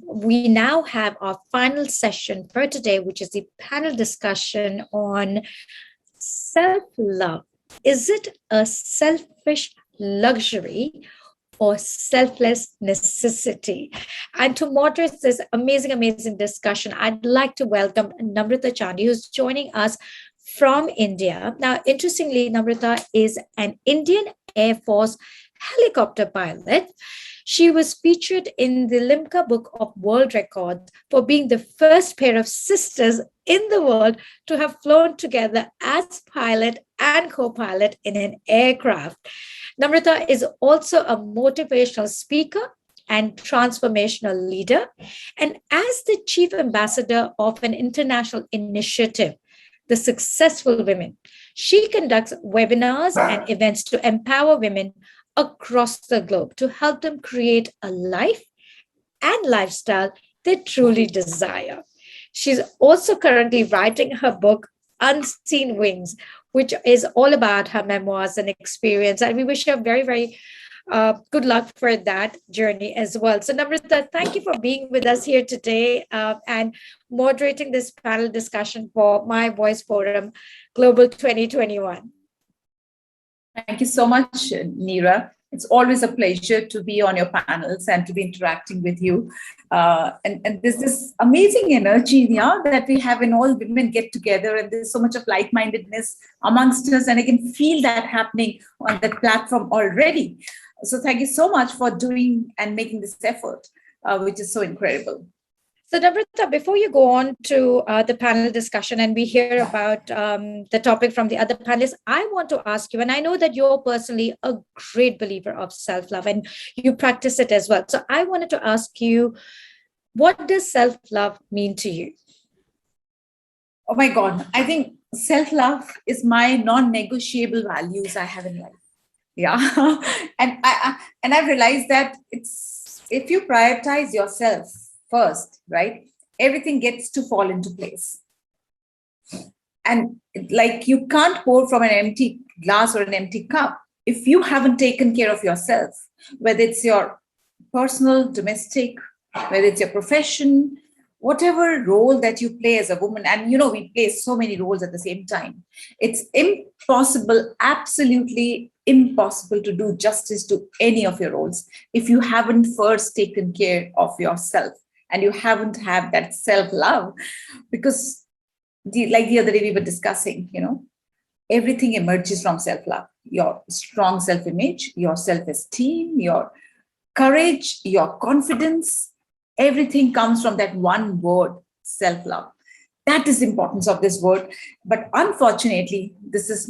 we now have our final session for today, which is the panel discussion on self-love. Is it a selfish luxury or selfless necessity? And to moderate this amazing discussion, I'd like to welcome Namrata Chandi, who's joining us from India. Now, interestingly, Namrata is an Indian Air Force helicopter pilot. She was featured in the Limca Book of World Records for being the first pair of sisters in the world to have flown together as pilot and co-pilot in an aircraft. Namrata is also a motivational speaker and transformational leader. And as the chief ambassador of an international initiative, the Successful Women, she conducts webinars and events to empower women across the globe to help them create a life and lifestyle they truly desire. She's also currently writing her book, Unseen Wings, which is all about her memoirs and experience. And we wish her very good luck for that journey as well. So, Namrata, thank you for being with us here today and moderating this panel discussion for My Voice Forum Global 2021. Thank you so much, Neera. It's always a pleasure to be on your panels and to be interacting with you. And there's this amazing energy, yeah, that we have when all women get together, and there's so much of like-mindedness amongst us, and I can feel that happening on the platform already. So thank you so much for doing and making this effort, which is so incredible. So, Namrata, before you go on to the panel discussion and we hear about the topic from the other panelists, I want to ask you, and I know that you're personally a great believer of self-love and you practice it as well. So I wanted to ask you, what does self-love mean to you? Oh my God, I think self-love is my non-negotiable values I have in life. Yeah, and I've realized that it's if you prioritize yourself first, right, everything gets to fall into place. And like you can't pour from an empty glass or an empty cup if you haven't taken care of yourself, whether it's your personal, domestic, whether it's your profession, whatever role that you play as a woman. And you know, we play so many roles at the same time. It's impossible, absolutely impossible to do justice to any of your roles if you haven't first taken care of yourself. And you haven't had that self-love, because like the other day we were discussing, you know, everything emerges from self-love. Your strong self-image, your self-esteem, your courage, your confidence, everything comes from that one word, self-love. That is the importance of this word. But unfortunately, this is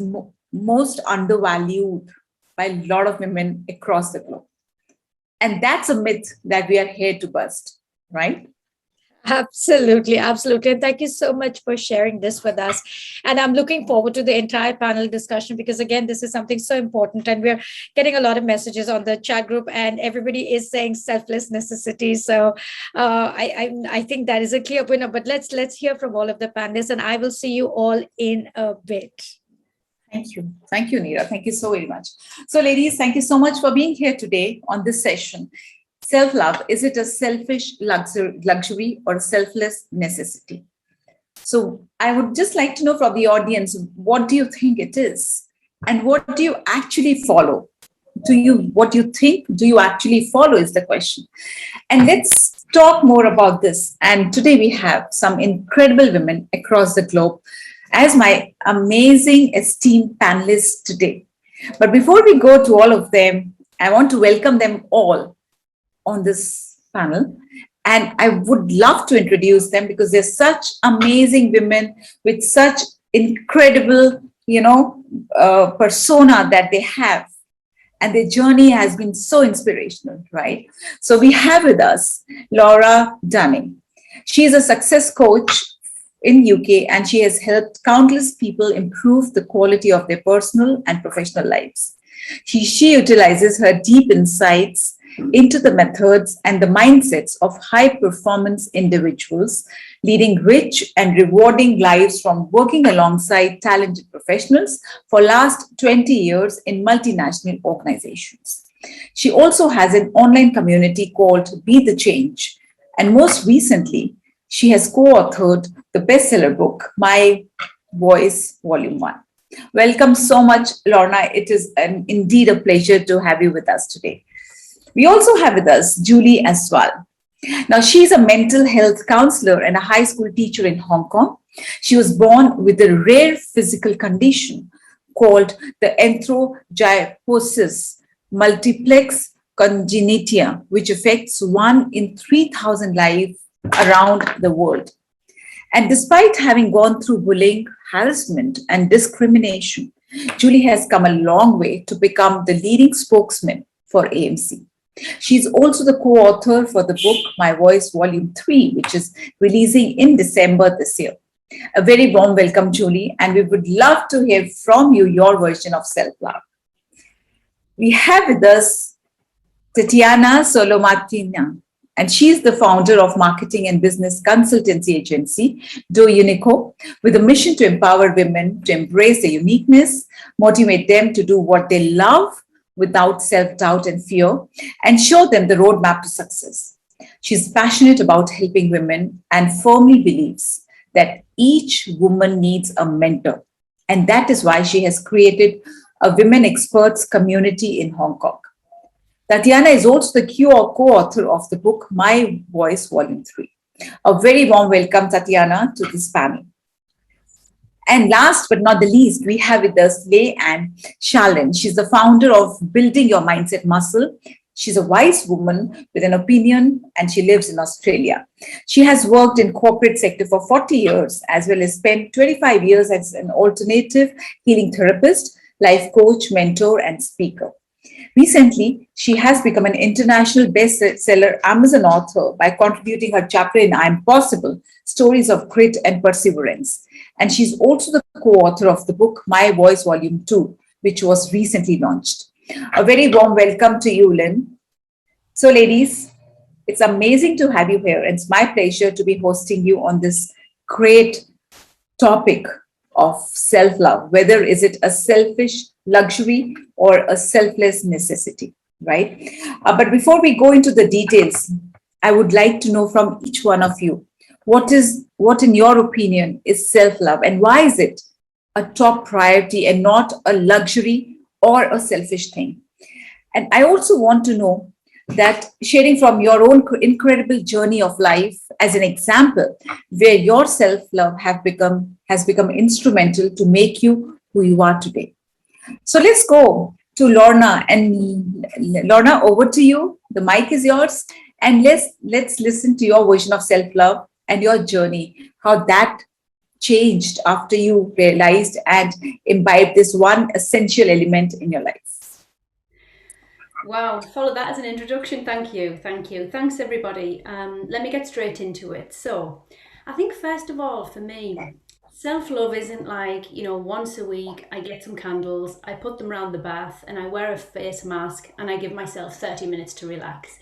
most undervalued by a lot of women across the globe. And that's a myth that we are here to bust. Right? Absolutely. And thank you so much for sharing this with us. And I'm looking forward to the entire panel discussion because, again, this is something so important. And we're getting a lot of messages on the chat group and everybody is saying selfless necessity. So I think that is a clear winner. But let's hear from all of the panelists, and I will see you all in a bit. Thank you, Neera. Thank you so very much. So, ladies, thank you so much for being here today on this session. Self-love, is it a selfish luxury or a selfless necessity? So I would just like to know from the audience, what do you think it is? And what do you actually follow? What you think, do you actually follow is the question. And let's talk more about this. And today we have some incredible women across the globe as my amazing esteemed panelists today. But before we go to all of them, I want to welcome them all on this panel. And I would love to introduce them because they're such amazing women with such incredible, persona that they have. And their journey has been so inspirational, right? So we have with us Laura Dunning. She is a success coach in UK, and she has helped countless people improve the quality of their personal and professional lives. She utilizes her deep insights into the methods and the mindsets of high-performance individuals, leading rich and rewarding lives from working alongside talented professionals for last 20 years in multinational organizations. She also has an online community called Be the Change, And most recently, she has co-authored the bestseller book, My Voice, Volume 1. Welcome so much, Lorna. It is indeed a pleasure to have you with us today. We also have with us Julie as well. Now, she's a mental health counselor and a high school teacher in Hong Kong. She was born with a rare physical condition called the anthrogyposis multiplex congenitia, which affects 1 in 3,000 lives around the world. And despite having gone through bullying, harassment, and discrimination, Julie has come a long way to become the leading spokesman for AMC. She's also the co-author for the book My Voice Volume 3, which is releasing in December this year. A very warm welcome, Julie, and we would love to hear from you your version of self-love. We have with us Tatiana Solomatina, and she's the founder of marketing and business consultancy agency, Do Unico, with a mission to empower women to embrace their uniqueness, motivate them to do what they love without self-doubt and fear, and show them the roadmap to success. She's passionate about helping women and firmly believes that each woman needs a mentor. And that is why she has created a women experts community in Hong Kong. Tatiana is also the co-author of the book My Voice Volume 3. A very warm welcome, Tatiana, to this panel. And last but not the least, we have with us Lei Ann Shalin. She's the founder of Building Your Mindset Muscle. She's a wise woman with an opinion, and she lives in Australia. She has worked in corporate sector for 40 years, as well as spent 25 years as an alternative healing therapist, life coach, mentor, and speaker. Recently, she has become an international bestseller Amazon author by contributing her chapter in I'm Possible, Stories of Grit and Perseverance. And she's also the co-author of the book My Voice Volume 2, which was recently launched. A very warm welcome to you, Lynn. So, ladies, it's amazing to have you here. It's my pleasure to be hosting you on this great topic of self-love, whether is it a selfish luxury or a selfless necessity, right? But before we go into the details, I would like to know from each one of you, what in your opinion is self-love, and why is it a top priority and not a luxury or a selfish thing? And I also want to know that, sharing from your own incredible journey of life as an example, where your self-love has become instrumental to make you who you are today. So let's go to Lorna. And Lorna, over to you. The mic is yours. And let's listen to your version of self-love and your journey, how that changed after you realized and imbibed this one essential element in your life. Wow, follow that as an introduction. Thank you. Thanks, everybody. Let me get straight into it. So I think, first of all, for me, self-love isn't like, once a week I get some candles, I put them around the bath, and I wear a face mask, and I give myself 30 minutes to relax.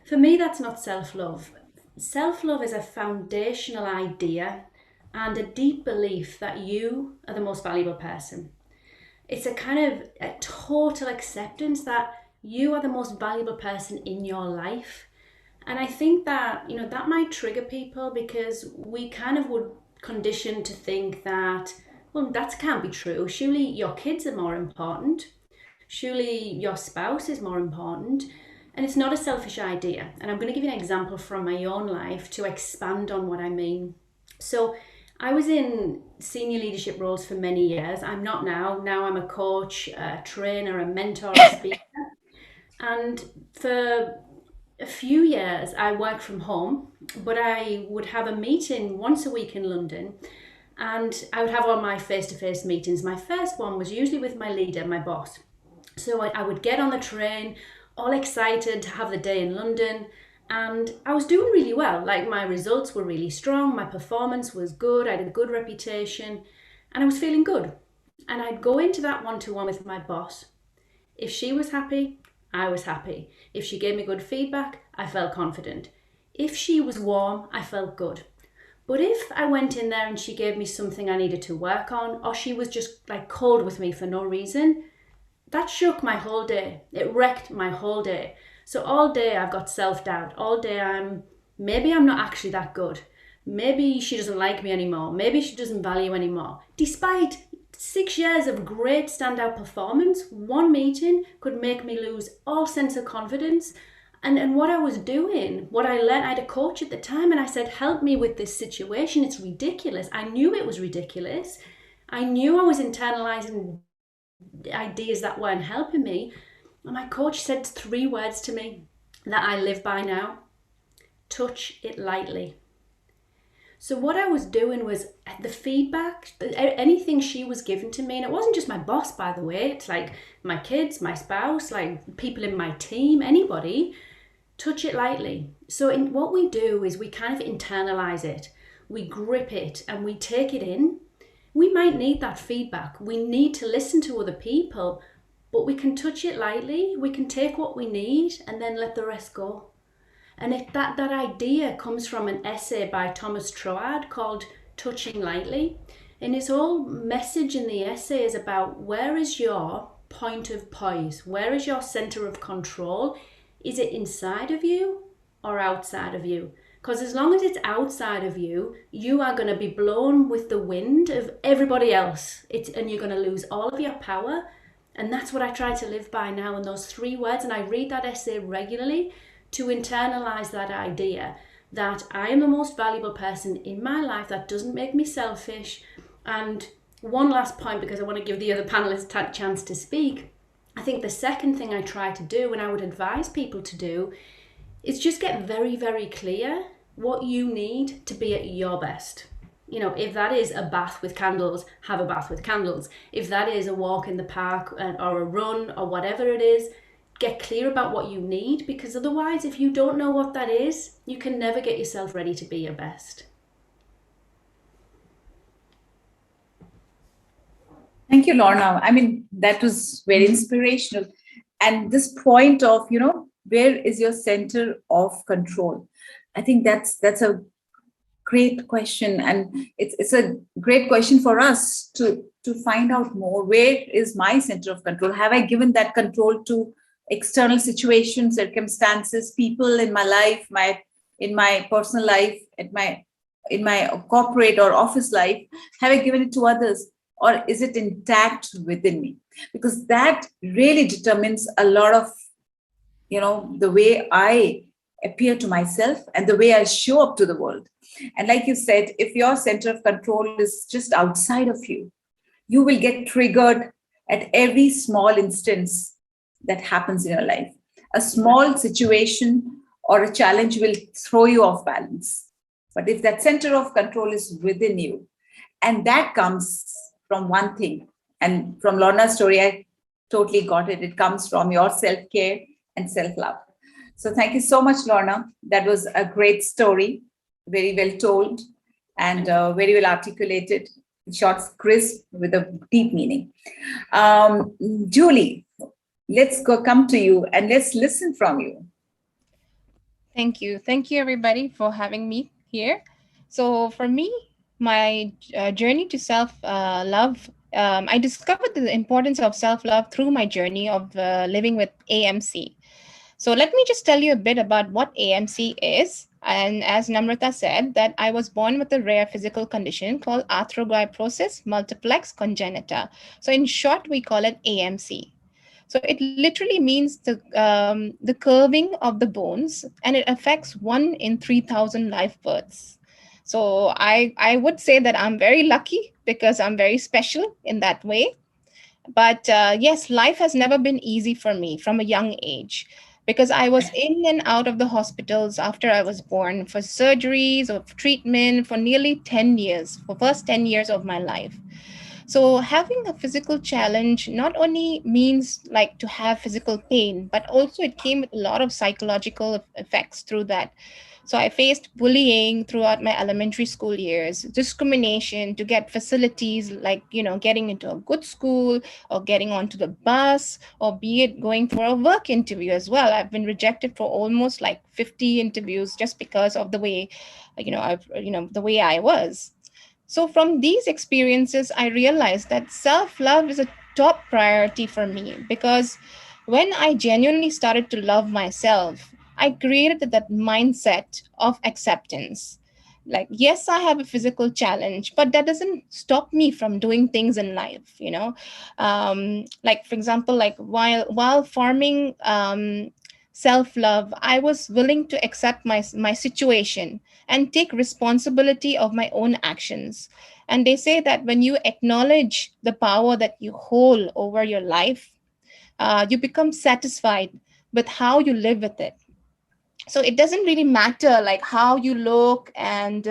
For me, that's not self-love. Self-love is a foundational idea and a deep belief that you are the most valuable person. It's a kind of a total acceptance that you are the most valuable person in your life. And I think that, that might trigger people, because we kind of would condition to think that, well, that can't be true. Surely your kids are more important. Surely your spouse is more important. And it's not a selfish idea. And I'm going to give you an example from my own life to expand on what I mean. So I was in senior leadership roles for many years. I'm not now. Now I'm a coach, a trainer, a mentor, a speaker. And for a few years, I worked from home, but I would have a meeting once a week in London, and I would have all my face-to-face meetings. My first one was usually with my leader, my boss. So I would get on the train, all excited to have the day in London, and I was doing really well. Like, my results were really strong, my performance was good, I had a good reputation, and I was feeling good. And I'd go into that one-to-one with my boss. If she was happy, I was happy. If she gave me good feedback, I felt confident. If she was warm, I felt good. But if I went in there and she gave me something I needed to work on, or she was just like cold with me for no reason, that shook my whole day. It wrecked my whole day. So all day I've got self-doubt. All day I'm maybe I'm not actually that good. Maybe she doesn't like me anymore. Maybe she doesn't value anymore. Despite 6 years of great standout performance, one meeting could make me lose all sense of confidence. And what I was doing, what I learned, I had a coach at the time and I said, help me with this situation. It's ridiculous. I knew it was ridiculous. I knew I was internalizing ideas that weren't helping me. And my coach said 3 words to me that I live by now: touch it lightly. So what I was doing was the feedback, anything she was giving to me, and it wasn't just my boss, by the way, it's like my kids, my spouse, like people in my team, anybody, touch it lightly. So what we do is we kind of internalize it, we grip it and we take it in. We might need that feedback. We need to listen to other people, but we can touch it lightly. We can take what we need and then let the rest go. And if that idea comes from an essay by Thomas Troad called Touching Lightly. And his whole message in the essay is about, where is your point of poise? Where is your center of control? Is it inside of you or outside of you? Because as long as it's outside of you, you are going to be blown with the wind of everybody else. And you're going to lose all of your power. And that's what I try to live by now in those 3 words. And I read that essay regularly to internalize that idea that I am the most valuable person in my life. That doesn't make me selfish. And one last point, because I want to give the other panelists a chance to speak. I think the second thing I try to do, and I would advise people to do, is just get very, very clear what you need to be at your best. You know, if that is a bath with candles, have a bath with candles. If that is a walk in the park or a run or whatever it is, get clear about what you need, because otherwise, if you don't know what that is, you can never get yourself ready to be your best. Thank you, Lorna. I mean, that was very inspirational. And this point of, where is your center of control? I think that's a great question. And it's a great question for us to find out more. Where is my center of control? Have I given that control to external situations, circumstances, people in my life, in my personal life, in my corporate or office life? Have I given it to others, or is it intact within me? Because that really determines a lot of, the way I appear to myself and the way I show up to the world. And like you said, if your center of control is just outside of you, you will get triggered at every small instance that happens in your life. A small situation or a challenge will throw you off balance. But if that center of control is within you, and that comes from one thing, and from Lorna's story, I totally got it. It comes from your self-care and self-love. So thank you so much, Lorna. That was a great story, very well told and very well articulated, short, crisp, with a deep meaning. Julie, let's come to you and let's listen from you. Thank you. Thank you, everybody, for having me here. So for me, my journey to self-love, I discovered the importance of self-love through my journey of living with AMC. So let me just tell you a bit about what AMC is. And as Namrata said, that I was born with a rare physical condition called arthrogryposis multiplex congenita. So in short, we call it AMC. So it literally means the curving of the bones, and it affects 1 in 3,000 live births. So I would say that I'm very lucky because I'm very special in that way. But yes, life has never been easy for me from a young age, because I was in and out of the hospitals after I was born for surgeries or treatment for nearly 10 years, for first 10 years of my life. So having a physical challenge not only means like to have physical pain, but also it came with a lot of psychological effects through that. So I faced bullying throughout my elementary school years, discrimination to get facilities like, getting into a good school or getting onto the bus, or be it going for a work interview as well. I've been rejected for almost like 50 interviews just because of the way, the way I was. So from these experiences, I realized that self-love is a top priority for me, because when I genuinely started to love myself, I created that mindset of acceptance. Like, yes, I have a physical challenge, but that doesn't stop me from doing things in life, like, for example, like while farming self-love, I was willing to accept my situation and take responsibility of my own actions. And they say that when you acknowledge the power that you hold over your life, you become satisfied with how you live with it. So it doesn't really matter like how you look and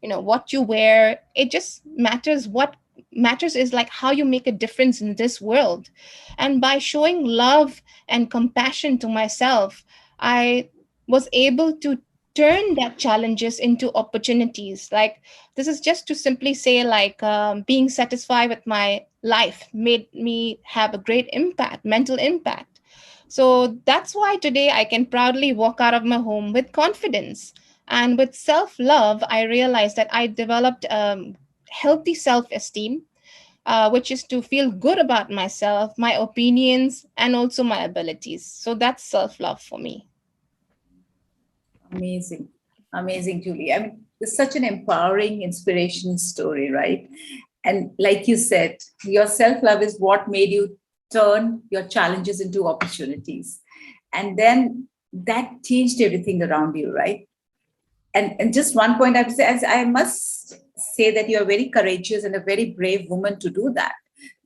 what you wear. It just matters, what matters is like how you make a difference in this world. And by showing love and compassion to myself, I was able to turn that challenges into opportunities. Like, this is just to simply say, like, being satisfied with my life made me have a great impact, mental impact. So that's why today I can proudly walk out of my home with confidence. And with self love, I realized that I developed healthy self esteem, which is to feel good about myself, my opinions, and also my abilities. So that's self love for me. Amazing. Amazing, Julie. I mean, it's such an empowering inspiration story, right? And like you said, your self love is what made you turn your challenges into opportunities. And then that changed everything around you, right? And just one point I have to say, as I must say that you are very courageous and a very brave woman to do that,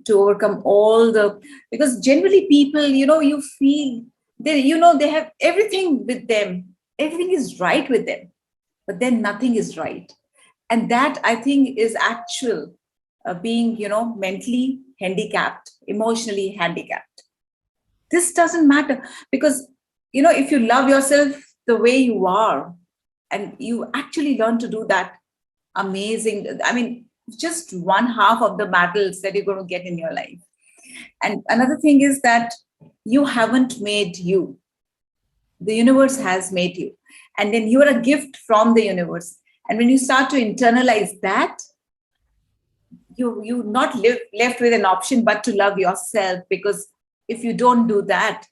to overcome all the, because generally people, you feel they, they have everything with them, everything is right with them, but then nothing is right. And that, I think, is actual being, mentally handicapped, emotionally handicapped. This doesn't matter, because if you love yourself the way you are, and you actually learn to do that, amazing, I mean, just one half of the battles that you're going to get in your life. And another thing is that you haven't made you, the universe has made you, and then you are a gift from the universe. And when you start to internalize that, you not live left with an option but to love yourself. Because if you don't do that,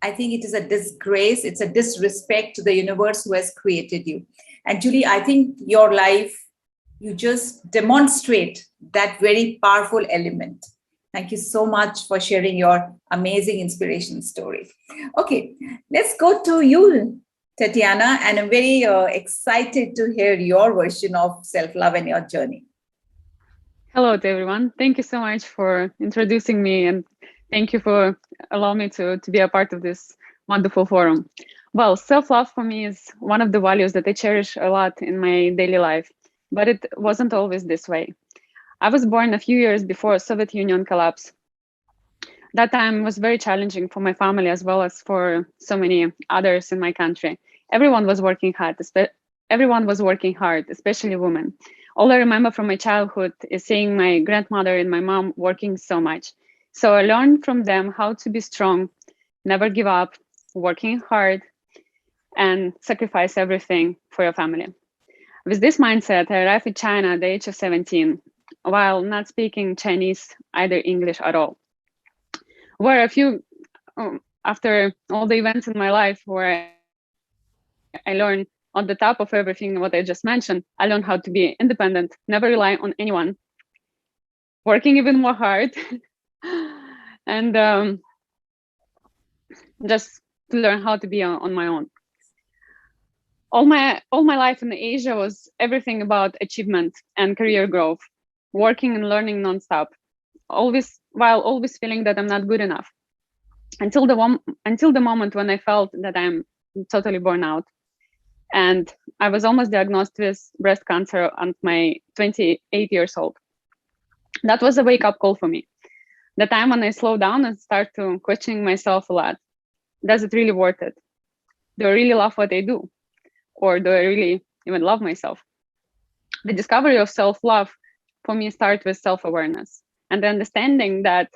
I think it is a disgrace, it's a disrespect to the universe who has created you. And Julie, I think your life, you just demonstrate that very powerful element. Thank you so much for sharing your amazing inspiration story. Okay, let's go to you, Tatiana, and I'm very excited to hear your version of self-love and your journey. Hello to everyone. Thank you so much for introducing me, and thank you for allowing me to be a part of this wonderful forum. Well, self-love for me is one of the values that I cherish a lot in my daily life, but it wasn't always this way. I was born a few years before Soviet Union collapse. That time was very challenging for my family as well as for so many others in my country. Everyone was working hard, especially women. All I remember from my childhood is seeing my grandmother and my mom working so much. So I learned from them how to be strong, never give up, working hard, and sacrifice everything for your family. With this mindset, I arrived in China at the age of 17, while not speaking Chinese, either English at all. Where a few, after all the events in my life where I learned on the top of everything what I just mentioned, I learned how to be independent, never rely on anyone, working even more hard, and just to learn how to be on my own. All my life in Asia was everything about achievement and career growth, working and learning nonstop, while always feeling that I'm not good enough. Until the moment when I felt that I'm totally burnt out. And I was almost diagnosed with breast cancer at my 28 years old. That was a wake-up call for me. The time when I slowed down and start to questioning myself a lot. Does it really worth it? Do I really love what I do? Or do I really even love myself? The discovery of self-love for me started with self-awareness and the understanding that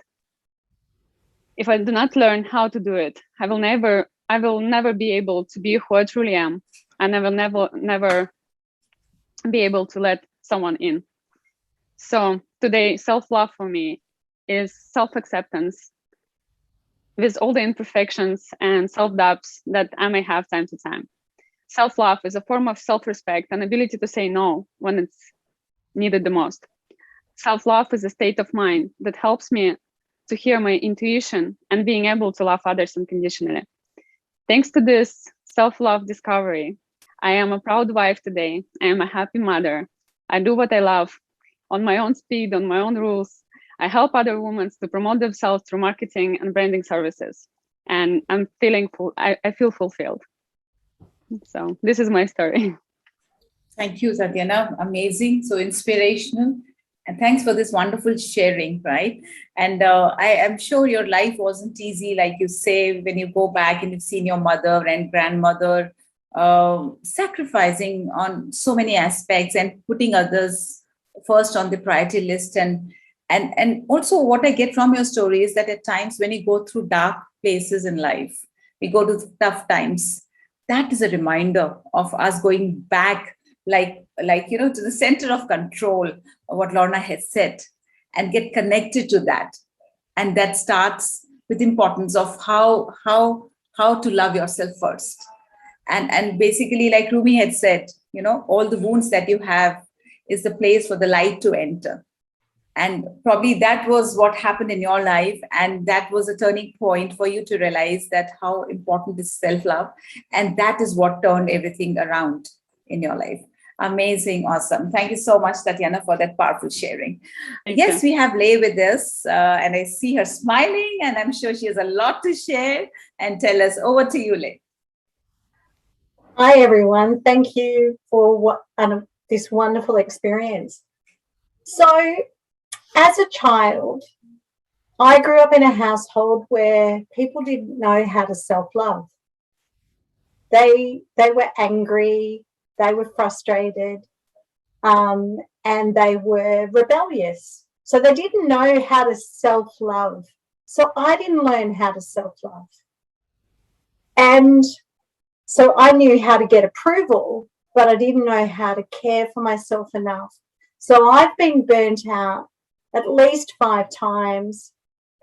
if I do not learn how to do it, I will never be able to be who I truly am, and I will never be able to let someone in. So today, self-love for me is self-acceptance, with all the imperfections and self-doubts that I may have time to time. Self-love is a form of self-respect and ability to say no when it's needed the most. Self-love is a state of mind that helps me to hear my intuition and being able to love others unconditionally. Thanks to this self-love discovery, I am a proud wife today. I am a happy mother. I do what I love on my own speed, on my own rules. I help other women to promote themselves through marketing and branding services. And I'm feeling I feel fulfilled. So this is my story. Thank you, Tatiana. Amazing. So inspirational. And thanks for this wonderful sharing, right? And I am sure your life wasn't easy, like you say, when you go back and you've seen your mother and grandmother sacrificing on so many aspects and putting others first on the priority list. And also what I get from your story is that at times when you go through dark places in life, we go to tough times, that is a reminder of us going back like to the center of control, what Lorna has said, and get connected to that. And that starts with importance of how to love yourself first. And basically, like Rumi had said, all the wounds that you have is the place for the light to enter. And probably that was what happened in your life. And that was a turning point for you to realize that how important is self-love. And that is what turned everything around in your life. Amazing. Awesome. Thank you so much, Tatiana, for that powerful sharing. Yes, we have Lay with us, and I see her smiling, and I'm sure she has a lot to share and tell us. Over to you, Lay. Hi, everyone. Thank you for this wonderful experience. So, as a child, I grew up in a household where people didn't know how to self-love. They were angry, they were frustrated, and they were rebellious. So they didn't know how to self-love. So I didn't learn how to self-love. And so I knew how to get approval, but I didn't know how to care for myself enough. So I've been burnt out at least 5 times,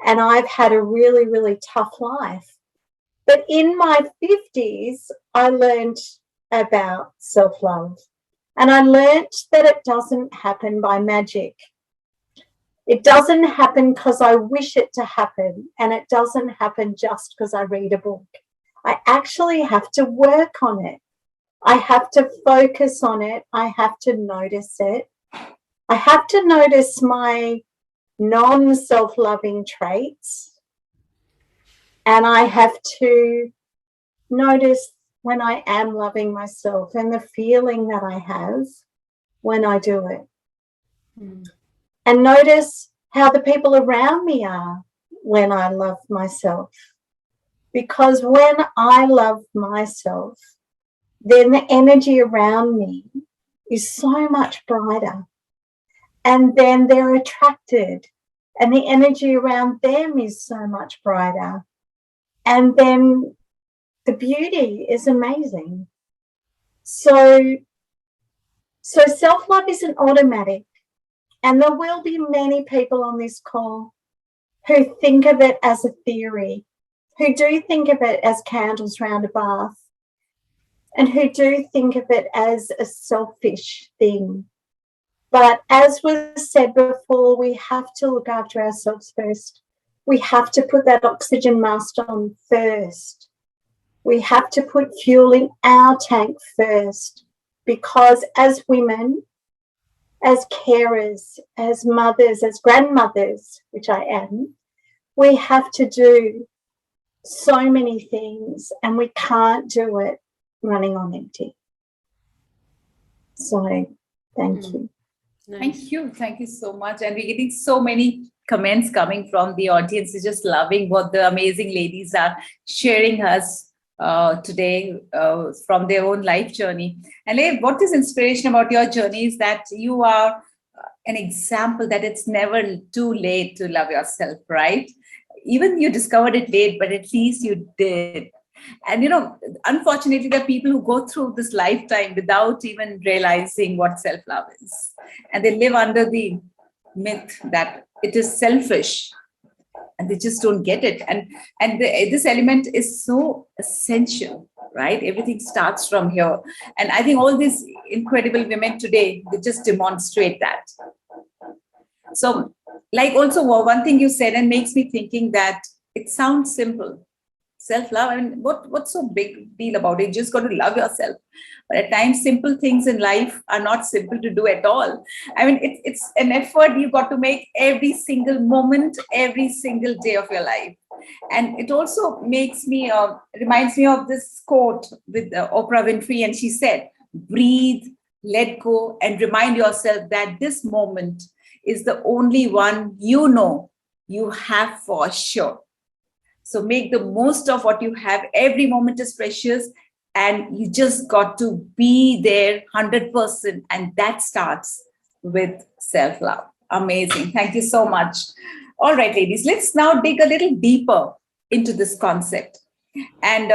and I've had a really, really tough life. But in my 50s, I learned about self-love, and I learned that it doesn't happen by magic. It doesn't happen because I wish it to happen, and it doesn't happen just because I read a book. I actually have to work on it. I have to focus on it. I have to notice it. I have to notice my non-self-loving traits, and I have to notice when I am loving myself and the feeling that I have when I do it. And notice how the people around me are when I love myself. Because when I love myself, then the energy around me is so much brighter. And then they're attracted, and the energy around them is so much brighter. And then the beauty is amazing. So self-love isn't automatic. And there will be many people on this call who think of it as a theory, who do think of it as candles round a bath, and who do think of it as a selfish thing. But as was said before, we have to look after ourselves first. We have to put that oxygen mask on first. We have to put fuel in our tank first, because as women, as carers, as mothers, as grandmothers, which I am, we have to do so many things, and we can't do it running on empty. So thank you. Nice. Thank you so much. And we're getting so many comments coming from the audience. Is just loving what the amazing ladies are sharing us today from their own life journey. And what is inspiration about your journey is that you are an example that it's never too late to love yourself, right? Even you discovered it late, but at least you did. And, unfortunately, there are people who go through this lifetime without even realizing what self-love is. And they live under the myth that it is selfish and they just don't get it. And this element is so essential, right? Everything starts from here. And I think all these incredible women today, they just demonstrate that. So, like, also one thing you said and makes me thinking that it sounds simple. Self-love, I mean, what's so big deal about it? You just got to love yourself. But at times, simple things in life are not simple to do at all. I mean, it's an effort you've got to make every single moment, every single day of your life. And it also makes me, reminds me of this quote with Oprah Winfrey, and she said, breathe, let go, and remind yourself that this moment is the only one you know you have for sure. So make the most of what you have. Every moment is precious, and you just got to be there 100%. And that starts with self-love. Amazing. Thank you so much. All right, ladies, let's now dig a little deeper into this concept. And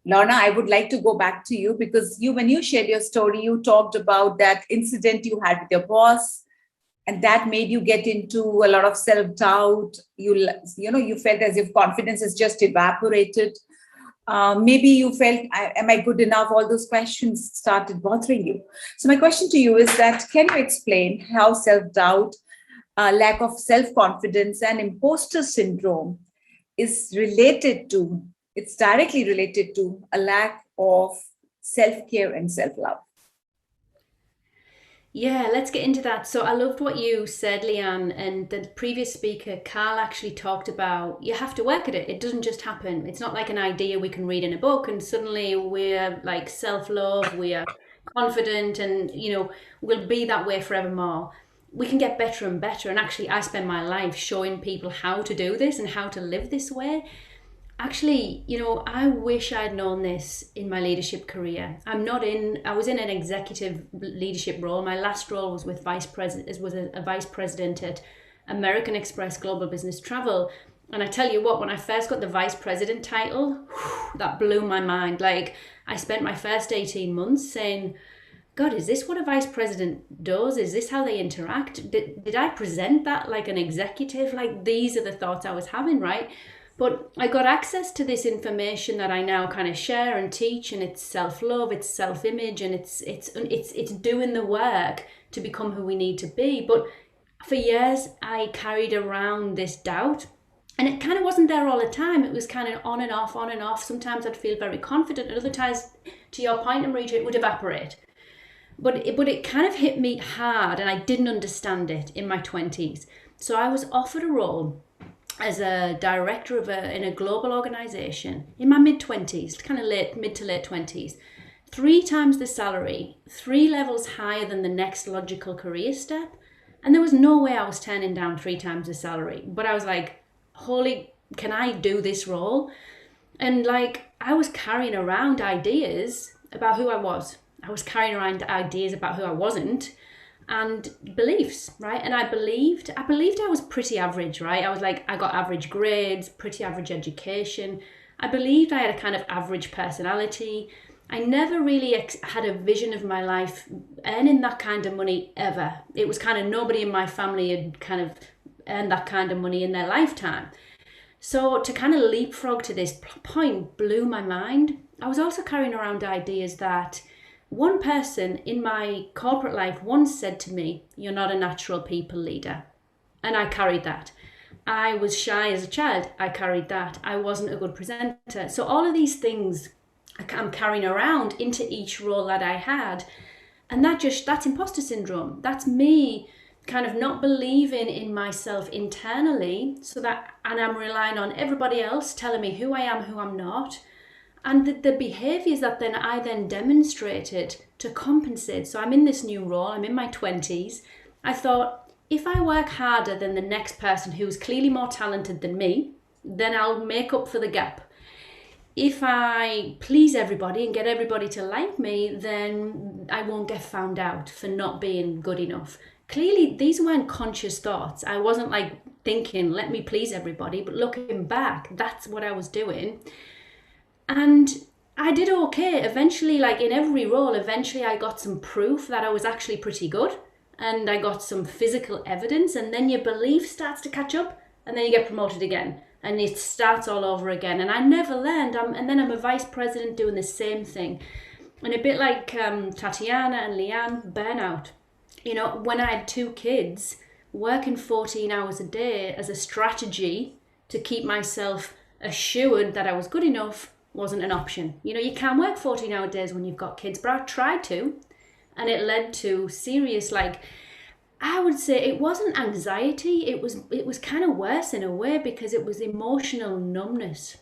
Lorna, I would like to go back to you, because when you shared your story, you talked about that incident you had with your boss, and that made you get into a lot of self-doubt. You felt as if confidence has just evaporated. Maybe you felt, am I good enough? All those questions started bothering you. So my question to you is that, can you explain how self-doubt, lack of self-confidence, and imposter syndrome is directly related to a lack of self-care and self-love? Yeah, let's get into that. So I loved what you said, Leanne, and the previous speaker, Carl, actually talked about you have to work at it. It doesn't just happen. It's not like an idea we can read in a book and suddenly we're like self-love, we are confident, and we'll be that way forevermore. We can get better and better. And actually, I spend my life showing people how to do this and how to live this way. Actually, I wish I'd known this in my leadership career. I was in an executive leadership role. My last role was with a vice president at American Express Global Business Travel. And I tell you what, when I first got the vice president title, that blew my mind. Like, I spent my first 18 months saying, God, is this what a vice president does? Is this how they interact? Did I present that like an executive? Like, these are the thoughts I was having, right? But I got access to this information that I now kind of share and teach, and it's self-love, it's self-image, and it's doing the work to become who we need to be. But for years, I carried around this doubt, and it kind of wasn't there all the time. It was kind of on and off, on and off. Sometimes I'd feel very confident, and other times, to your point, Amrita, it would evaporate. But it kind of hit me hard, and I didn't understand it in my 20s. So I was offered a role as a director in a global organization in my mid-20s, kind of mid to late 20s, 3 times the salary, 3 levels higher than the next logical career step. And there was no way I was turning down 3 times the salary. But I was like, can I do this role? And like, I was carrying around ideas about who I was. I was carrying around ideas about who I wasn't, and beliefs, right? And I believed I was pretty average, right? I was like, I got average grades, pretty average education. I believed I had a kind of average personality. I never really had a vision of my life earning that kind of money ever. It was kind of nobody in my family had kind of earned that kind of money in their lifetime. So to kind of leapfrog to this point blew my mind. I was also carrying around ideas that one person in my corporate life once said to me, "You're not a natural people leader." And I carried that. I was shy as a child. I carried that. I wasn't a good presenter. So all of these things I'm carrying around into each role that I had. And that's imposter syndrome. That's me kind of not believing in myself internally, and I'm relying on everybody else telling me who I am, who I'm not. And the behaviors that I demonstrated to compensate. So I'm in this new role, I'm in my 20s. I thought, if I work harder than the next person who's clearly more talented than me, then I'll make up for the gap. If I please everybody and get everybody to like me, then I won't get found out for not being good enough. Clearly, these weren't conscious thoughts. I wasn't like thinking, let me please everybody, but looking back, that's what I was doing. And I did okay. Eventually, like in every role, I got some proof that I was actually pretty good, and I got some physical evidence, and then your belief starts to catch up and then you get promoted again, and it starts all over again. And I never learned. And then I'm a vice president doing the same thing. And a bit like Tatiana and Leanne, burnout. You know, when I had 2 kids, working 14 hours a day as a strategy to keep myself assured that I was good enough wasn't an option. You know, you can't work 14-hour days when you've got kids, but I tried to, and it led to serious, like, I would say it wasn't anxiety, it was kind of worse in a way, because it was emotional numbness.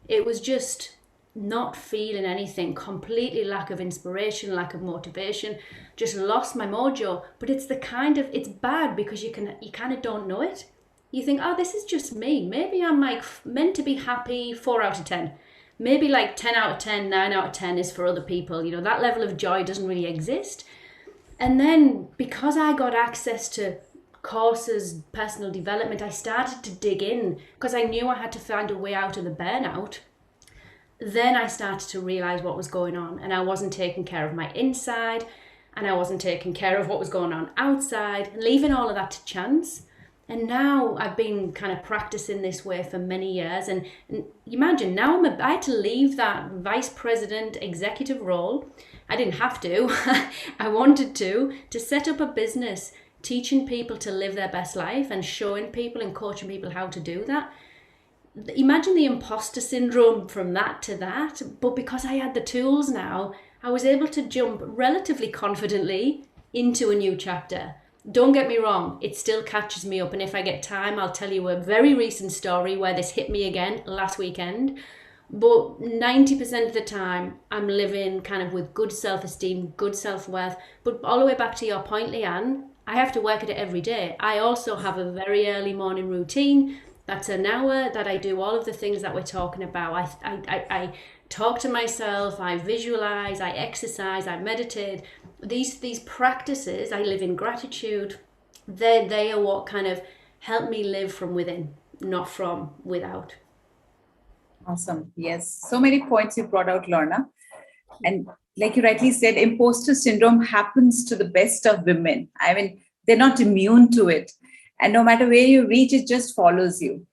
It was just not feeling anything, completely lack of inspiration, lack of motivation, just lost my mojo. But it's it's bad because you kind of don't know it. You think, oh, this is just me. Maybe I'm like meant to be happy 4 out of 10. Maybe like 10 out of 10, 9 out of 10 is for other people. You know, that level of joy doesn't really exist. And then because I got access to courses, personal development, I started to dig in because I knew I had to find a way out of the burnout. Then I started to realize what was going on, and I wasn't taking care of my inside, and I wasn't taking care of what was going on outside, and leaving all of that to chance. And now I've been kind of practicing this way for many years. And imagine now I had to leave that vice president executive role. I didn't have to. I wanted to set up a business teaching people to live their best life and showing people and coaching people how to do that. Imagine the imposter syndrome from that to that. But because I had the tools now, I was able to jump relatively confidently into a new chapter. Don't get me wrong, it still catches me up. And if I get time, I'll tell you a very recent story where this hit me again last weekend. But 90% of the time, I'm living kind of with good self-esteem, good self-worth. But all the way back to your point, Leanne, I have to work at it every day. I also have a very early morning routine. That's an hour that I do all of the things that we're talking about. I talk to myself, I visualize, I exercise, I meditate. These practices, I live in gratitude. They are what kind of help me live from within, not from without. Awesome. Yes. So many points you brought out, Lorna. And like you rightly said, imposter syndrome happens to the best of women. I mean, they're not immune to it. And no matter where you reach, it just follows you.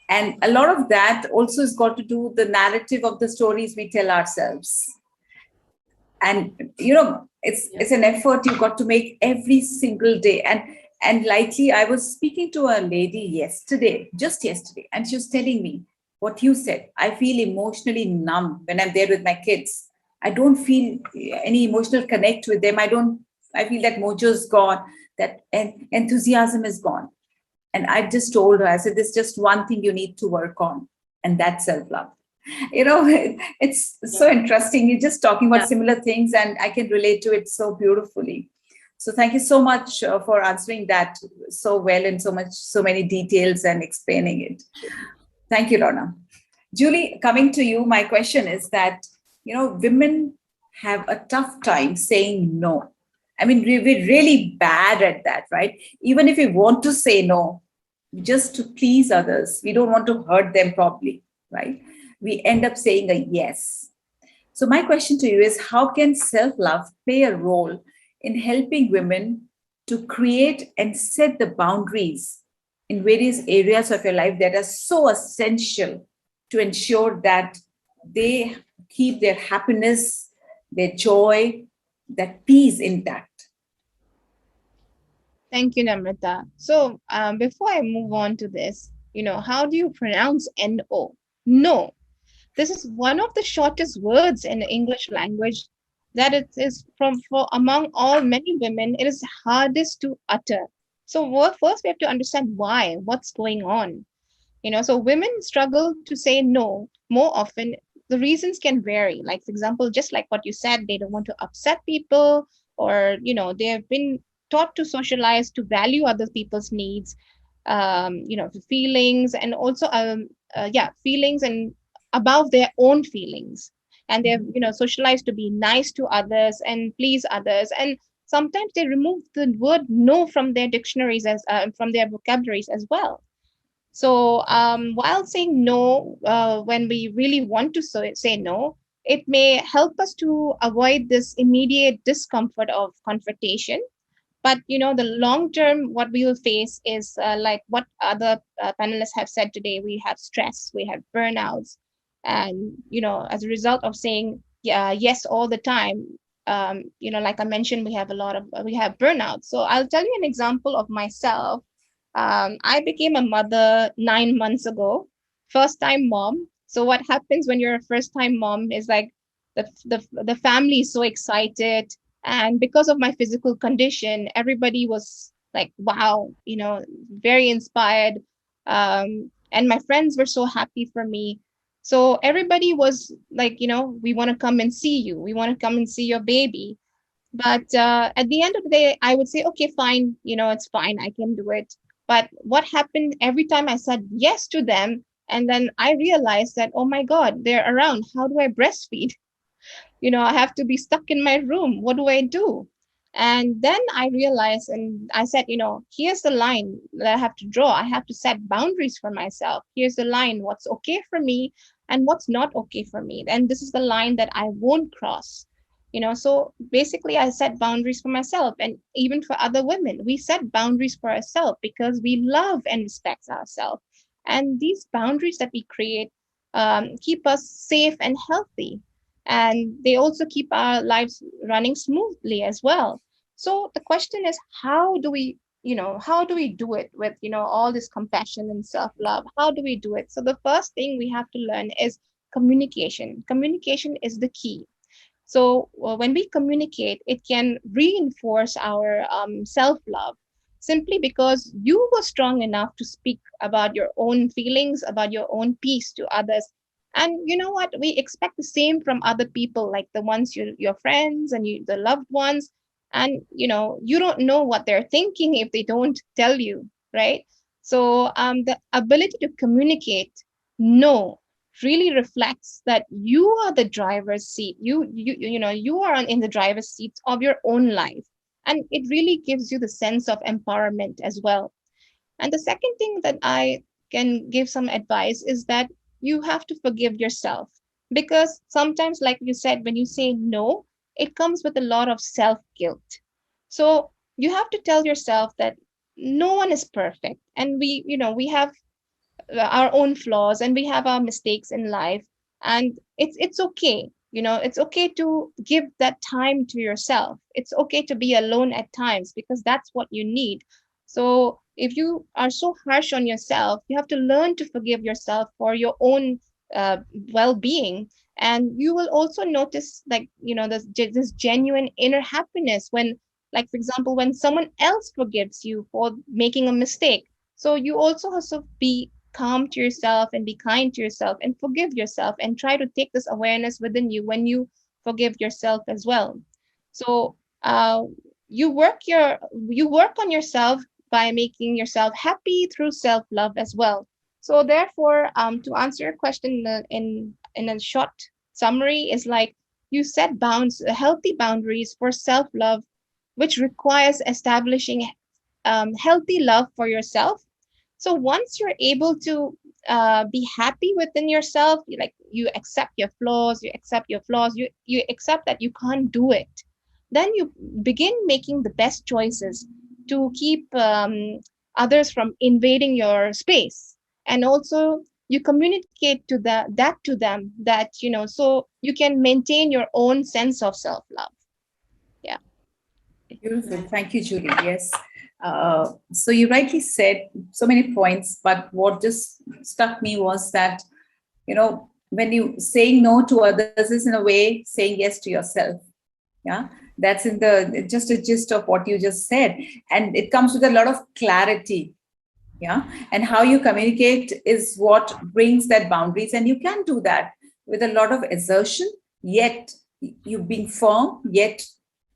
And a lot of that also has got to do with the narrative of the stories we tell ourselves. And, you know, it's an effort you've got to make every single day. And likely, I was speaking to a lady just yesterday, and she was telling me what you said. I feel emotionally numb when I'm there with my kids. I don't feel any emotional connect with them. I feel that mojo's gone, that enthusiasm is gone. And I just told her, I said, there's just one thing you need to work on, and that's self-love. You know, it's so interesting. You're just talking about similar things, and I can relate to it so beautifully. So thank you so much for answering that so well and so many details and explaining it. Thank you, Lorna. Julie, coming to you, my question is that, you know, women have a tough time saying no. I mean, we're really bad at that, right? Even if we want to say no, just to please others, we don't want to hurt them probably, right? We end up saying a yes. So my question to you is, how can self-love play a role in helping women to create and set the boundaries in various areas of your life that are so essential to ensure that they keep their happiness, their joy, that peace intact? Thank you, Namrata. So before I move on to this, you know, how do you pronounce N-O? No. This is one of the shortest words in the English language that it is for among all many women, it is hardest to utter. So first we have to understand what's going on. You know, so women struggle to say no more often. The reasons can vary. Like, for example, just like what you said, they don't want to upset people, or, you know, they have been taught to socialize to value other people's needs, you know, feelings, and also, feelings and above their own feelings. And they're, you know, socialized to be nice to others and please others. And sometimes they remove the word no from their dictionaries from their vocabularies as well. So while saying no, when we really want to say no, it may help us to avoid this immediate discomfort of confrontation. But the long term, what we will face is like what other panelists have said today. We have stress, we have burnouts, and as a result of saying yes all the time, like I mentioned, we have burnout. So I'll tell you an example of myself. I became a mother 9 months ago, first time mom. So what happens when you're a first time mom is like the family is so excited, and because of my physical condition, everybody was like, wow, very inspired. And my friends were so happy for me. So everybody was like, we want to come and see you. We want to come and see your baby. But at the end of the day, I would say, okay, fine, it's fine, I can do it. But what happened every time I said yes to them, and then I realized that, oh my God, they're around. How do I breastfeed? I have to be stuck in my room. What do I do? And then I realized, and I said, here's the line that I have to draw. I have to set boundaries for myself. Here's the line, what's okay for me and what's not okay for me. And this is the line that I won't cross. So basically I set boundaries for myself, and even for other women, we set boundaries for ourselves because we love and respect ourselves. And these boundaries that we create keep us safe and healthy, and they also keep our lives running smoothly as well. So the question is, how do we do it with all this compassion and self-love? How do we do it? So the first thing we have to learn is communication is the key. So when we communicate, it can reinforce our self-love, simply because you were strong enough to speak about your own feelings, about your own peace to others. And you know what? We expect the same from other people, like the ones your friends and the loved ones. And you don't know what they're thinking if they don't tell you, right? So the ability to communicate no really reflects that you are the driver's seat. You are in the driver's seat of your own life, and it really gives you the sense of empowerment as well. And the second thing that I can give some advice is that you have to forgive yourself, because sometimes, like you said, when you say no, it comes with a lot of self guilt. So you have to tell yourself that no one is perfect, and we have our own flaws, and we have our mistakes in life, and it's okay. It's okay to give that time to yourself. It's okay to be alone at times, because that's what you need. So if you are so harsh on yourself, you have to learn to forgive yourself for your own uh, well-being. And you will also notice, like, this genuine inner happiness when, like, for example, when someone else forgives you for making a mistake. So you also have to be calm to yourself and be kind to yourself and forgive yourself, and try to take this awareness within you when you forgive yourself as well. So you work on yourself by making yourself happy through self-love as well. So therefore, to answer your question in a short summary, is like, you set healthy boundaries for self-love, which requires establishing healthy love for yourself. So once you're able to be happy within yourself, like, you accept your flaws, you accept that you can't do it, then you begin making the best choices to keep others from invading your space. And also you communicate that to them, that so you can maintain your own sense of self-love. Yeah. Beautiful. Thank you, Julie. Yes. So you rightly said so many points, but what just struck me was that, when you saying no to others is in a way saying yes to yourself. Yeah. That's in just a gist of what you just said. And it comes with a lot of clarity. Yeah. And how you communicate is what brings that boundaries. And you can do that with a lot of assertion, yet you being firm, yet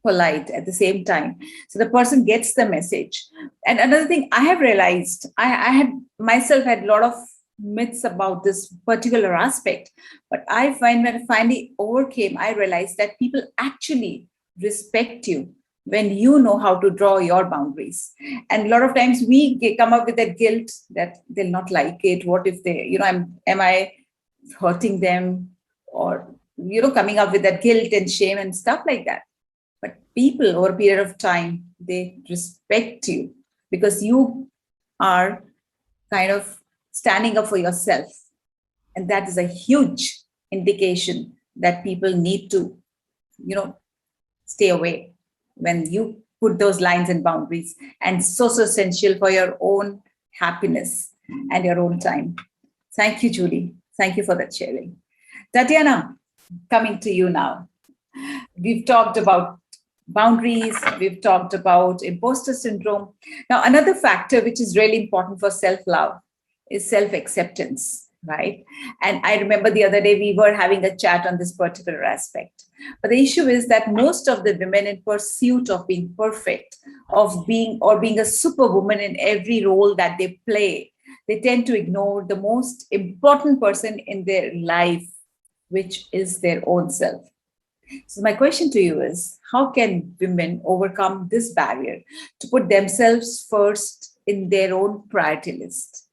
polite at the same time. So the person gets the message. And another thing I have realized, I had myself had a lot of myths about this particular aspect, but I find when I finally overcame, I realized that people actually respect you when you know how to draw your boundaries. And a lot of times we come up with that guilt that they'll not like it. What if they, am I hurting them? Or, coming up with that guilt and shame and stuff like that. But people over a period of time, they respect you because you are kind of standing up for yourself. And that is a huge indication that people need to, stay away when you put those lines and boundaries. And so essential for your own happiness and your own time. Thank you, Julie. Thank you for that sharing. Tatiana, coming to you now. We've talked about boundaries, we've talked about imposter syndrome. Now, another factor which is really important for self love is self acceptance, right? And I remember the other day we were having a chat on this particular aspect. But the issue is that most of the women, in pursuit of being perfect, of being a superwoman in every role that they play, they tend to ignore the most important person in their life, which is their own self. So, my question to you is, how can women overcome this barrier to put themselves first in their own priority list?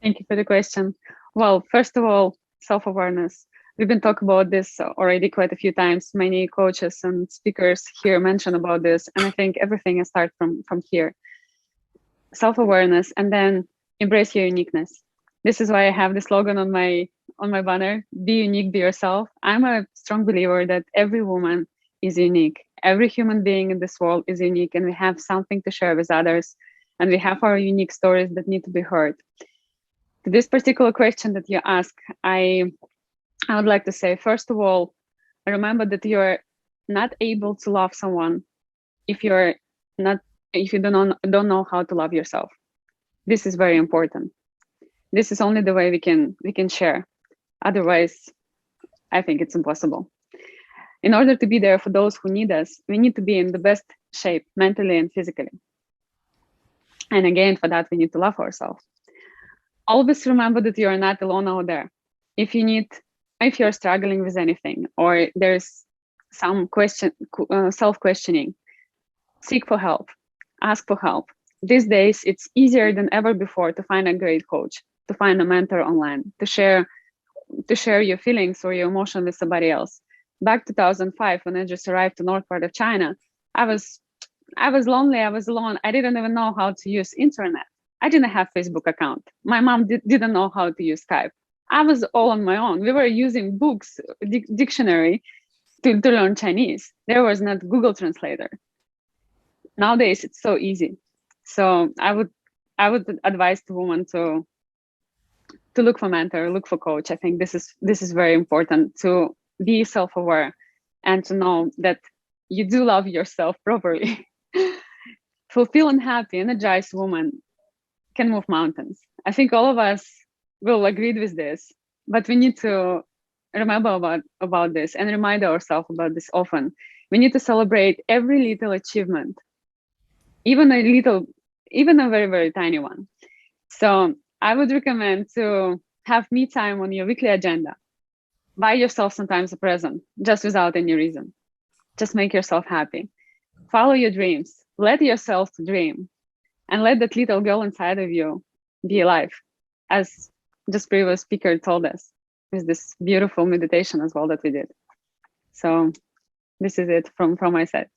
Thank you for the question. Well, first of all, self-awareness. We've been talking about this already quite a few times. Many coaches and speakers here mention about this, and I think everything starts from here. Self-awareness, and then embrace your uniqueness. This is why I have the slogan on my banner: be unique, be yourself. I'm a strong believer that every woman is unique. Every human being in this world is unique, and we have something to share with others, and we have our unique stories that need to be heard. To this particular question that you ask, I would like to say, first of all, remember that you're not able to love someone if you don't know how to love yourself. This is very important. This is only the way we can share. Otherwise, I think it's impossible. In order to be there for those who need us, we need to be in the best shape mentally and physically. And again, for that, we need to love ourselves. Always remember that you are not alone out there. If you're struggling with anything, or there's some self-questioning, seek for help, ask for help. These days, it's easier than ever before to find a great coach, to find a mentor online, to share your feelings or your emotion with somebody else. Back 2005, when I just arrived to north part of China, I was lonely, I was alone. I didn't even know how to use internet. I didn't have Facebook account. My mom didn't know how to use Skype. I was all on my own. We were using books, dictionary to learn Chinese. There was not Google Translator. Nowadays, it's so easy. So I would advise the woman to look for mentor, look for coach. I think this is very important, to be self-aware and to know that you do love yourself properly. Fulfilled and happy, energized woman can move mountains. I think all of us will agree with this, but we need to remember about this and remind ourselves about this often. We need to celebrate every little achievement, even a very, very tiny one. So I would recommend to have me time on your weekly agenda. Buy yourself sometimes a present, just without any reason. Just make yourself happy. Follow your dreams. Let yourself dream. And let that little girl inside of you be alive, as just previous speaker told us, with this beautiful meditation as well that we did. So this is it from my side.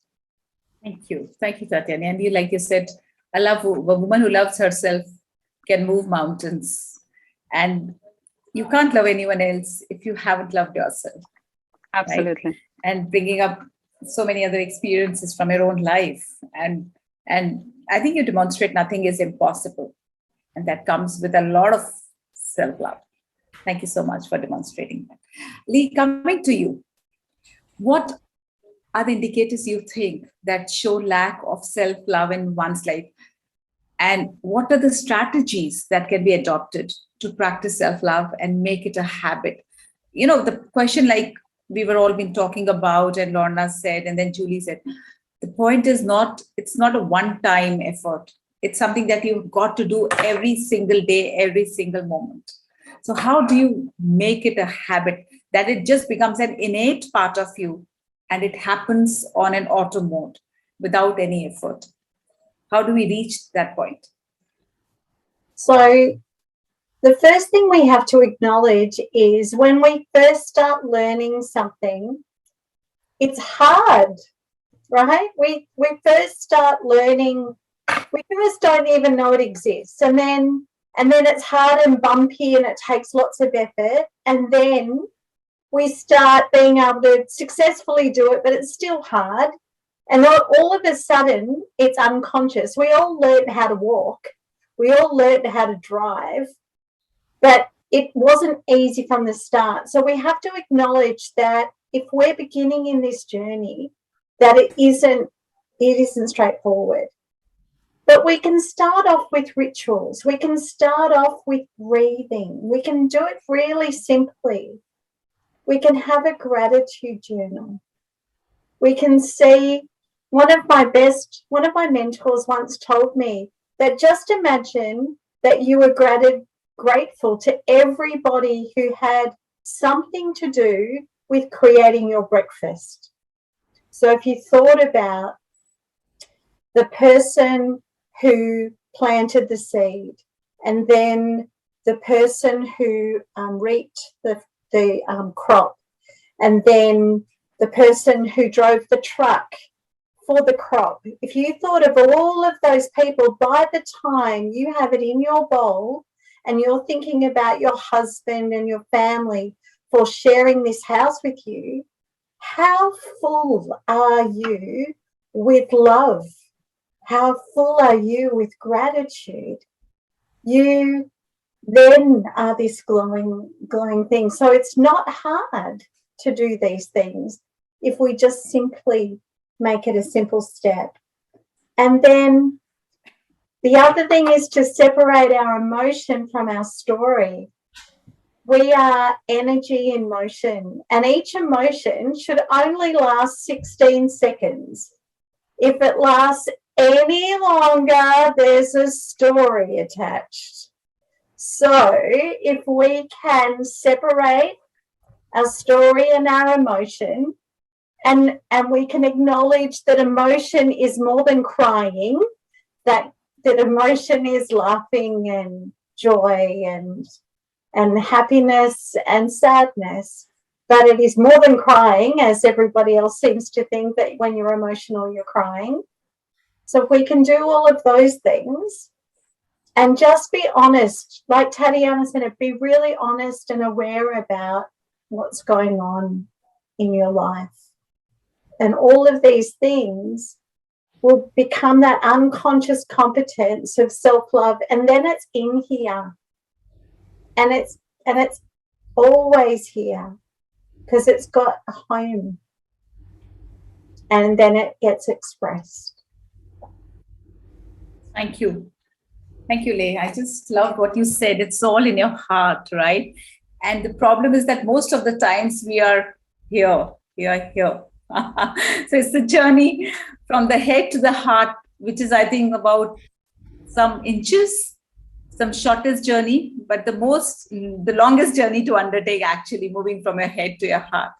Thank you, Tatiana. And like you said, a woman who loves herself can move mountains, and you can't love anyone else if you haven't loved yourself. Absolutely. Right? And bringing up so many other experiences from your own life, and I think you demonstrate nothing is impossible, and that comes with a lot of self-love. Thank you so much for demonstrating that. Lee, coming to you, what are the indicators you think that show lack of self-love in one's life? And what are the strategies that can be adopted to practice self-love and make it a habit? The question, like we were all been talking about, and Lorna said, and then Julie said, the point is it's not a one-time effort. It's something that you've got to do every single day, every single moment. So how do you make it a habit that it just becomes an innate part of you and it happens on an auto mode without any effort? How do we reach that point? So the first thing we have to acknowledge is when we first start learning something, it's hard, right? We first start learning, we first don't even know it exists. And then it's hard and bumpy and it takes lots of effort. And then we start being able to successfully do it, but it's still hard. And all of a sudden, it's unconscious. We all learned how to walk. We all learned how to drive, but it wasn't easy from the start. So we have to acknowledge that if we're beginning in this journey, that it isn't straightforward. But we can start off with rituals. We can start off with breathing. We can do it really simply. We can have a gratitude journal. We can see, one of my mentors once told me that just imagine that you were grateful to everybody who had something to do with creating your breakfast. So if you thought about the person who planted the seed, and then the person who reaped the crop, and then the person who drove the truck for the crop. If you thought of all of those people, by the time you have it in your bowl and you're thinking about your husband and your family for sharing this house with you, how full are you with love? How full are you with gratitude? You then are this glowing thing. So it's not hard to do these things if we just simply make it a simple step. And then the other thing is to separate our emotion from our story. We are energy in motion, and each emotion should only last 16 seconds. If it lasts any longer, there's a story attached. So if we can separate our story and our emotion, and we can acknowledge that emotion is more than crying, that emotion is laughing and joy and happiness and sadness, but it is more than crying, as everybody else seems to think that when you're emotional, you're crying. So if we can do all of those things and just be honest, like Tatiana said, be really honest and aware about what's going on in your life. And all of these things will become that unconscious competence of self-love. And then it's in here. And it's always here because it's got a home. And then it gets expressed. Thank you. Thank you, Leigh. I just loved what you said. It's all in your heart, right? And the problem is that most of the times we are here. So it's the journey from the head to the heart, which is, I think, about some inches, some shortest journey, but the longest journey to undertake, actually moving from your head to your heart.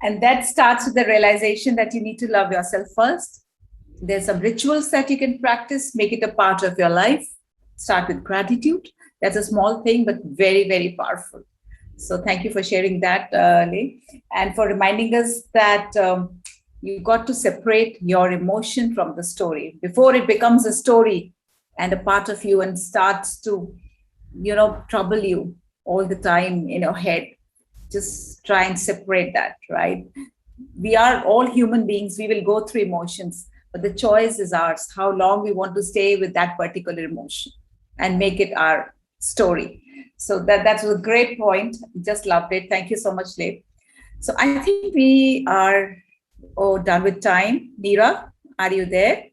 And that starts with the realization that you need to love yourself first. There's some rituals that you can practice, make it a part of your life. Start with gratitude. That's a small thing, but very, very powerful. So thank you for sharing that, Leigh, and for reminding us that you got to separate your emotion from the story before it becomes a story and a part of you and starts to, trouble you all the time in your head. Just try and separate that, right? We are all human beings. We will go through emotions, but the choice is ours, how long we want to stay with that particular emotion and make it our story. So that was a great point. Just loved it. Thank you so much, Leigh. So I think we are done with time. Neera, are you there?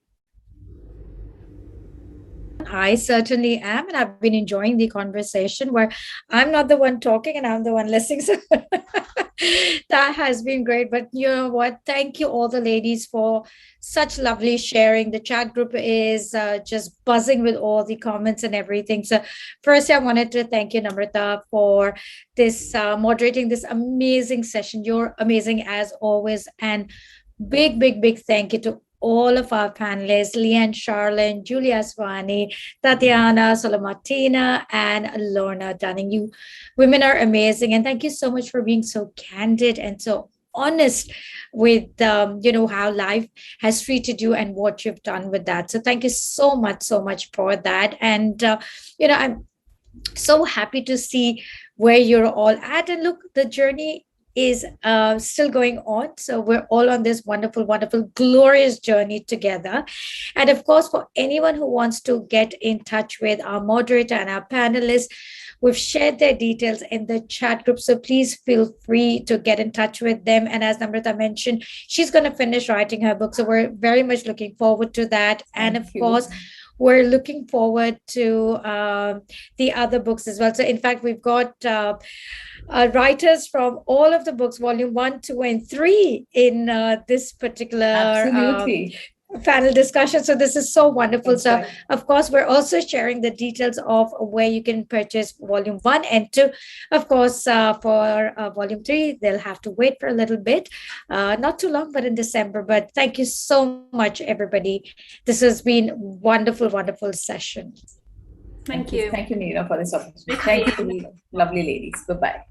I certainly am, and I've been enjoying the conversation where I'm not the one talking and I'm the one listening. So that has been great. But you know what? Thank you, all the ladies, for such lovely sharing. The chat group is just buzzing with all the comments and everything. So first, I wanted to thank you, Namrata, for this moderating this amazing session. You're amazing as always. And big thank you to all of our panelists, Leanne Charlene, Julia Swani, Tatiana Solomartina, and Lorna Dunning. You women are amazing. And thank you so much for being so candid and so honest with how life has treated you and what you've done with that. So thank you so much for that. And I'm so happy to see where you're all at. And look, the journey is still going on. So we're all on this wonderful, glorious journey together. And of course, for anyone who wants to get in touch with our moderator and our panelists, we've shared their details in the chat group. So please feel free to get in touch with them. And as Namrata mentioned, she's going to finish writing her book. So we're very much looking forward to that. And of course, we're looking forward to the other books as well. So in fact, we've got writers from all of the books, volume 1, 2, and 3 in this particular panel discussion. So this is so wonderful. That's so right. Of course, we're also sharing the details of where you can purchase volume 1 and 2. Of course, for volume 3, they'll have to wait for a little bit, not too long, but in December. But thank you so much, everybody. This has been wonderful session. Thank you. Thank you, Neera, for this opportunity. Thank you, lovely ladies. Bye-bye.